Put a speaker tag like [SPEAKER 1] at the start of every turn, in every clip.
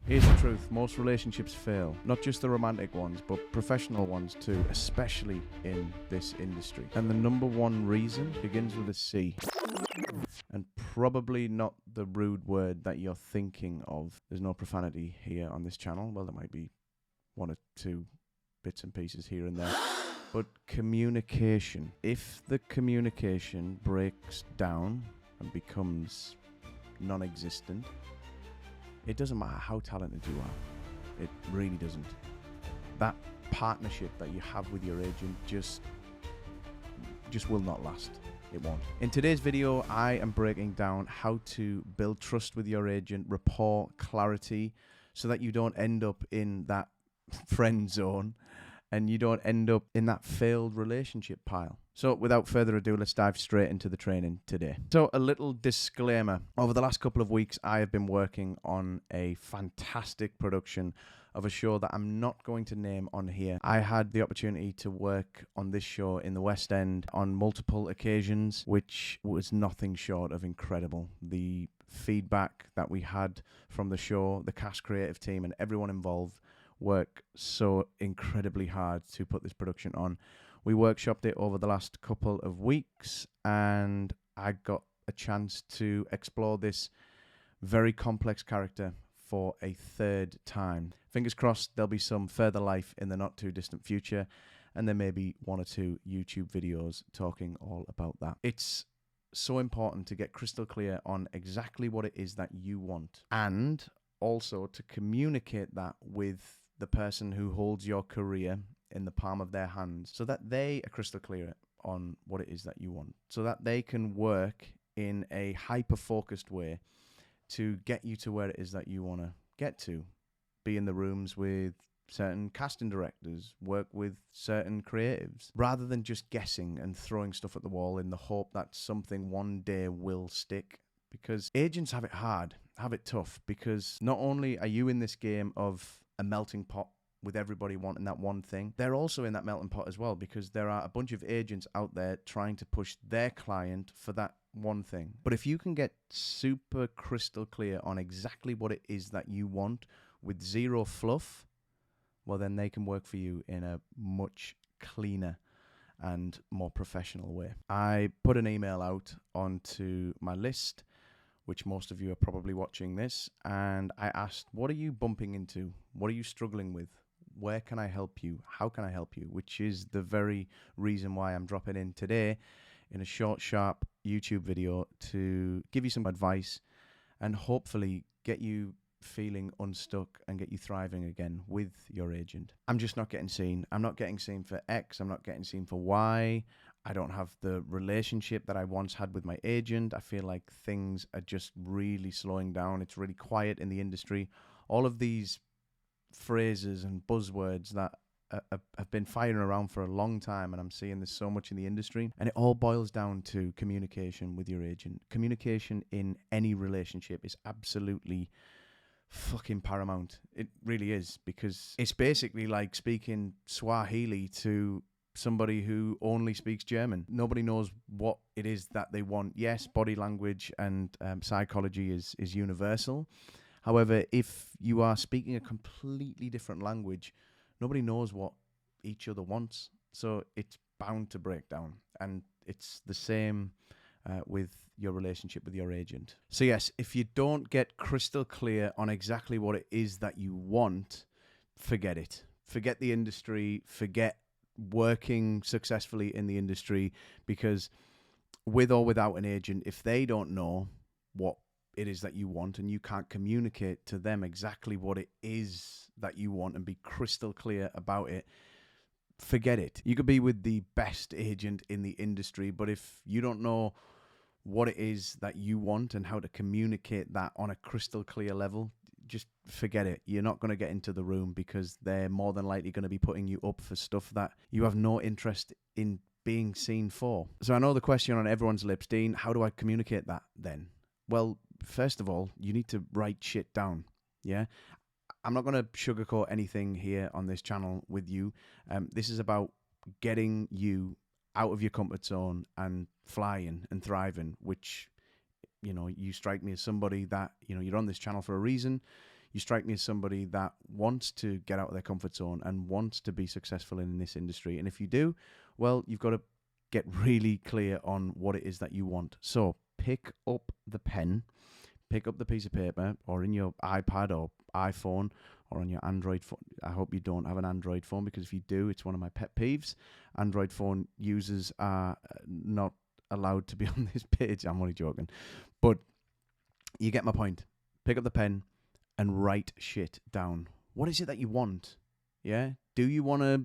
[SPEAKER 1] Here's the truth, most relationships fail. Not just the romantic ones, but professional ones too, especially in this industry. And the number one reason begins with a C. And probably not the rude word that you're thinking of. There's no profanity here on this channel. Well, there might be one or two bits and pieces here and there. But communication. If the communication breaks down and becomes non-existent, it doesn't matter how talented you are. It really doesn't. That partnership that you have with your agent just will not last. It won't. In today's video, I am breaking down how to build trust with your agent, rapport, clarity, so that you don't end up in that friend zone and you don't end up in that failed relationship pile. So without further ado, let's dive straight into the training today. So a little disclaimer. Over the last couple of weeks, I have been working on a fantastic production of a show that I'm not going to name on here. I had the opportunity to work on this show in the West End on multiple occasions, which was nothing short of incredible. The feedback that we had from the show, the cast creative team and everyone involved worked so incredibly hard to put this production on. We workshopped it over the last couple of weeks and I got a chance to explore this very complex character for a third time. Fingers crossed there'll be some further life in the not too distant future, and there may be one or two YouTube videos talking all about that. It's so important to get crystal clear on exactly what it is that you want, and also to communicate that with the person who holds your career in the palm of their hands, so that they are crystal clear on what it is that you want, so that they can work in a hyper-focused way to get you to where it is that you want to get to. Be in the rooms with certain casting directors, work with certain creatives, rather than just guessing and throwing stuff at the wall in the hope that something one day will stick. Because agents have it hard, have it tough, because not only are you in this game of a melting pot with everybody wanting that one thing, they're also in that melting pot as well, because there are a bunch of agents out there trying to push their client for that one thing. But if you can get super crystal clear on exactly what it is that you want with zero fluff, well, then they can work for you in a much cleaner and more professional way. I put an email out onto my list, which most of you are probably watching this, and I asked, what are you bumping into? What are you struggling with? Where can I help you? How can I help you? Which is the very reason why I'm dropping in today in a short, sharp YouTube video to give you some advice and hopefully get you feeling unstuck and get you thriving again with your agent. I'm just not getting seen. I'm not getting seen for X. I'm not getting seen for Y. I don't have the relationship that I once had with my agent. I feel like things are just really slowing down. It's really quiet in the industry. All of these phrases and buzzwords that have been firing around for a long time, and I'm seeing this so much in the industry, and it all boils down to communication with your agent. Communication in any relationship is absolutely fucking paramount. It really is, because it's basically like speaking Swahili to somebody who only speaks German. Nobody knows what it is that they want. Yes, body language and psychology is universal. However, if you are speaking a completely different language, nobody knows what each other wants. So it's bound to break down. And it's the same with your relationship with your agent. So yes, if you don't get crystal clear on exactly what it is that you want, forget it. Forget the industry. Forget working successfully in the industry, because with or without an agent, if they don't know what it is that you want and you can't communicate to them exactly what it is that you want and be crystal clear about it, forget it. You could be with the best agent in the industry, but if you don't know what it is that you want and how to communicate that on a crystal clear level, just forget it. You're not going to get into the room, because they're more than likely going to be putting you up for stuff that you have no interest in being seen for. So I know the question on everyone's lips, Dean, how do I communicate that then? Well, first of all, you need to write shit down. Yeah. I'm not going to sugarcoat anything here on this channel with you. This is about getting you out of your comfort zone and flying and thriving, which, you know, you strike me as somebody that, you know, you're on this channel for a reason. You strike me as somebody that wants to get out of their comfort zone and wants to be successful in this industry. And if you do, well, you've got to get really clear on what it is that you want. So pick up the pen, pick up the piece of paper, or in your iPad or iPhone or on your Android phone. I hope you don't have an Android phone, because if you do, it's one of my pet peeves. Android phone users are not allowed to be on this page. I'm only joking. But you get my point. Pick up the pen and write shit down. What is it that you want? Yeah? Do you want to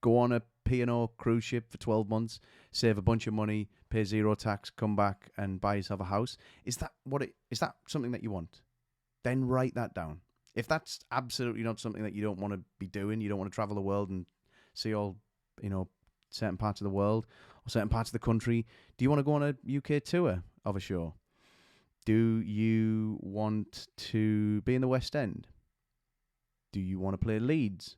[SPEAKER 1] go on a P&O cruise ship for 12 months, save a bunch of money, pay zero tax, come back and buy yourself a house? Is that something that you want? Then write that down. If that's absolutely not something that you don't want to be doing, you don't want to travel the world and see all, certain parts of the world or certain parts of the country, do you want to go on a UK tour of a show? Do you want to be in the West End? Do you want to play leads?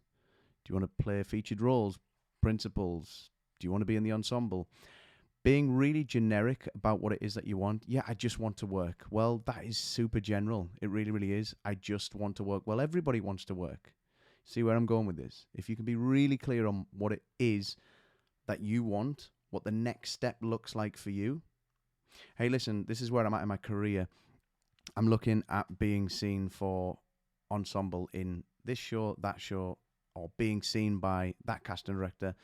[SPEAKER 1] Do you want to play featured roles, principals? Do you want to be in the ensemble? Being really generic about what it is that you want. Yeah, I just want to work. Well, that is super general. It really, really is. I just want to work. Well, everybody wants to work. See where I'm going with this? If you can be really clear on what it is that you want, what the next step looks like for you. Hey, listen, this is where I'm at in my career. I'm looking at being seen for ensemble in this show, that show, or being seen by that casting director,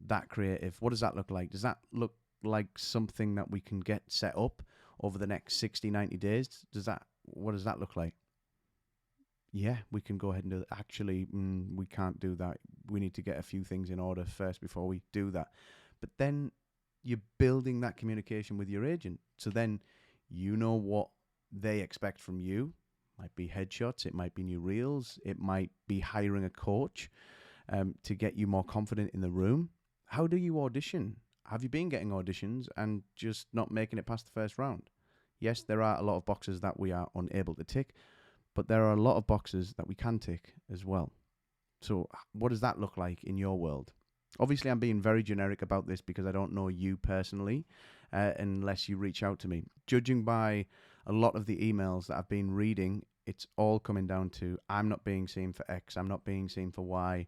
[SPEAKER 1] that creative. What does that look like? Does that look like something that we can get set up over the next 60, 90 days? What does that look like? Yeah, we can go ahead and do that. Actually, we can't do that. We need to get a few things in order first before we do that. But then you're building that communication with your agent. So then you know what they expect from you. Might be headshots, it might be new reels, it might be hiring a coach to get you more confident in the room. How do you audition? Have you been getting auditions and just not making it past the first round? Yes, there are a lot of boxes that we are unable to tick, but there are a lot of boxes that we can tick as well. So what does that look like in your world? Obviously, I'm being very generic about this because I don't know you personally unless you reach out to me. Judging by a lot of the emails that I've been reading, it's all coming down to I'm not being seen for X, I'm not being seen for Y,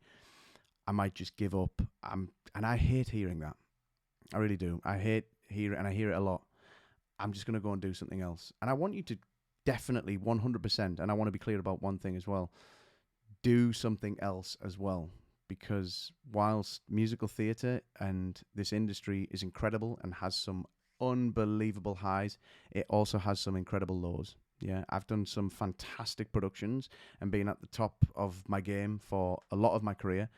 [SPEAKER 1] I might just give up. And I hate hearing that. I really do. I hear it, and I hear it a lot. I'm just going to go and do something else. And I want you to definitely 100%, and I want to be clear about one thing as well, do something else as well. Because whilst musical theatre and this industry is incredible and has some unbelievable highs, it also has some incredible lows. Yeah, I've done some fantastic productions and been at the top of my game for a lot of my career.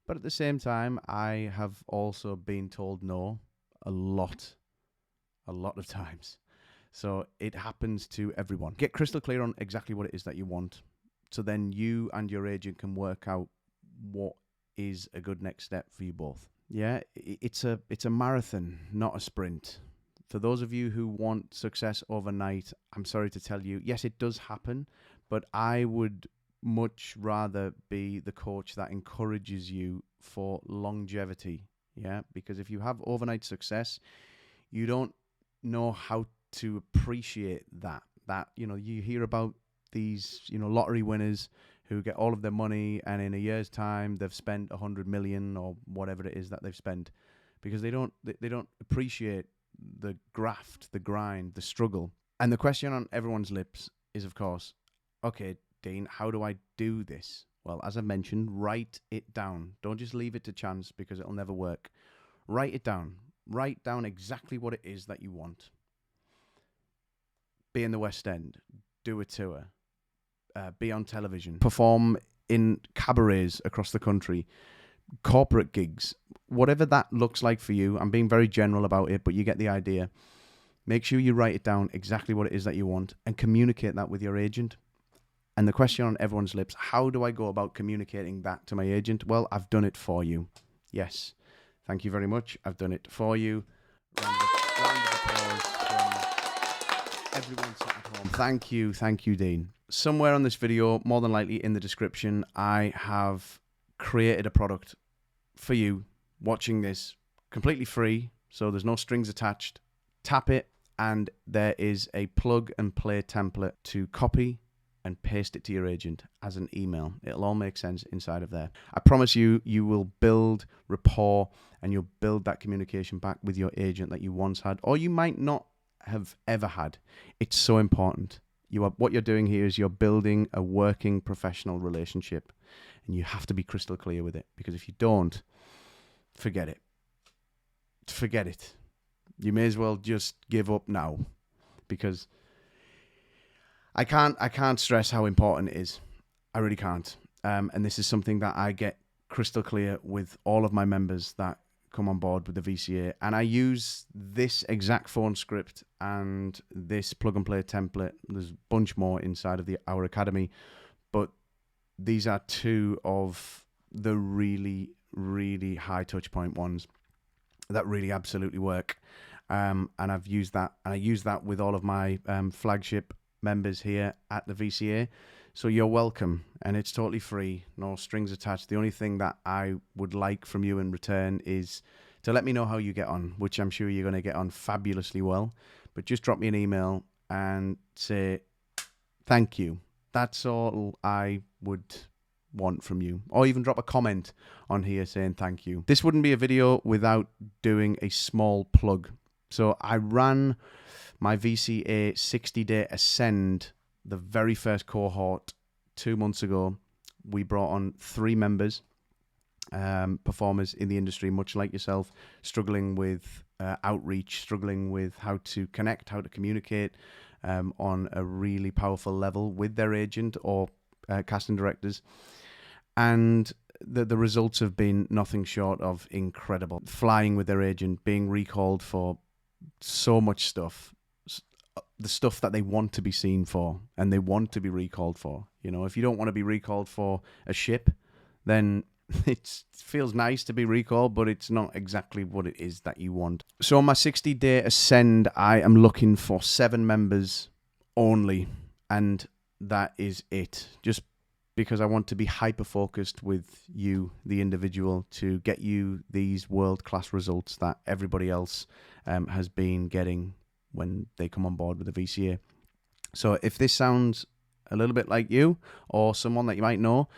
[SPEAKER 1] But at the same time, I have also been told no a lot of times. So it happens to everyone. Get crystal clear on exactly what it is that you want. So then you and your agent can work out what is a good next step for you both. Yeah, it's a marathon, not a sprint. For those of you who want success overnight, I'm sorry to tell you, yes, it does happen, but I would much rather be the coach that encourages you for longevity. Yeah, because if you have overnight success, you don't know how to appreciate that. You hear about these, lottery winners who get all of their money and in a year's time they've spent 100 million or whatever it is that they've spent, because they don't appreciate the graft, the grind, the struggle. And the question on everyone's lips is, of course, okay, Dean, how do I do this? Well, as I mentioned, write it down. Don't just leave it to chance, because it'll never work. Write it down. Write down exactly what it is that you want. Be in the West End. Do a tour. Be on television. Perform in cabarets across the country. Corporate gigs. Whatever that looks like for you. I'm being very general about it, but you get the idea. Make sure you write it down exactly what it is that you want and communicate that with your agent. And the question on everyone's lips, how do I go about communicating that to my agent? Well, I've done it for you. Yes. Thank you very much. I've done it for you. Round of applause from everyone sat at home. Thank you, Dean. Somewhere on this video, more than likely in the description, I have created a product for you watching this completely free. So there's no strings attached. Tap it and there is a plug and play template to copy and paste it to your agent as an email. It'll all make sense inside of there. I promise you, you will build rapport and you'll build that communication back with your agent that you once had, or you might not have ever had. It's so important. What you're doing here is you're building a working professional relationship, and you have to be crystal clear with it, because if you don't, forget it. Forget it. You may as well just give up now, because I can't stress how important it is. I really can't. And this is something that I get crystal clear with all of my members that come on board with the VCA. And I use this exact phone script and this plug and play template. There's a bunch more inside of our academy, but these are two of the really, really high touch point ones that really absolutely work. And I've used that, and I use that with all of my flagship members here at the VCA. So you're welcome, and it's totally free, no strings attached. The only thing that I would like from you in return is to let me know how you get on, which I'm sure you're going to get on fabulously well. But just drop me an email and say thank you. That's all I would want from you, or even drop a comment on here saying thank you. This wouldn't be a video without doing a small plug. So I ran my VCA 60-day Ascend, the very first cohort, 2 months ago. We brought on 3 members, performers in the industry, much like yourself, struggling with outreach, struggling with how to connect, how to communicate on a really powerful level with their agent or casting directors. And the results have been nothing short of incredible. Flying with their agent, being recalled for so much stuff, the stuff that they want to be seen for and they want to be recalled for. You know, if you don't want to be recalled for a ship, then it feels nice to be recalled, but it's not exactly what it is that you want. So on my 60-day Ascend, I am looking for 7 members only, and that is it. Just because I want to be hyper-focused with you, the individual, to get you these world-class results that everybody else has been getting when they come on board with the VCA. So if this sounds a little bit like you or someone that you might know,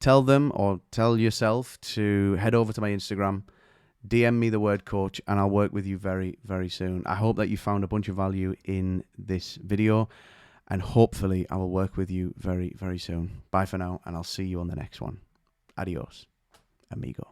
[SPEAKER 1] tell them or tell yourself to head over to my Instagram, DM me the word coach, and I'll work with you very, very soon. I hope that you found a bunch of value in this video, and hopefully I will work with you very, very soon. Bye for now, and I'll see you on the next one. Adios, amigo.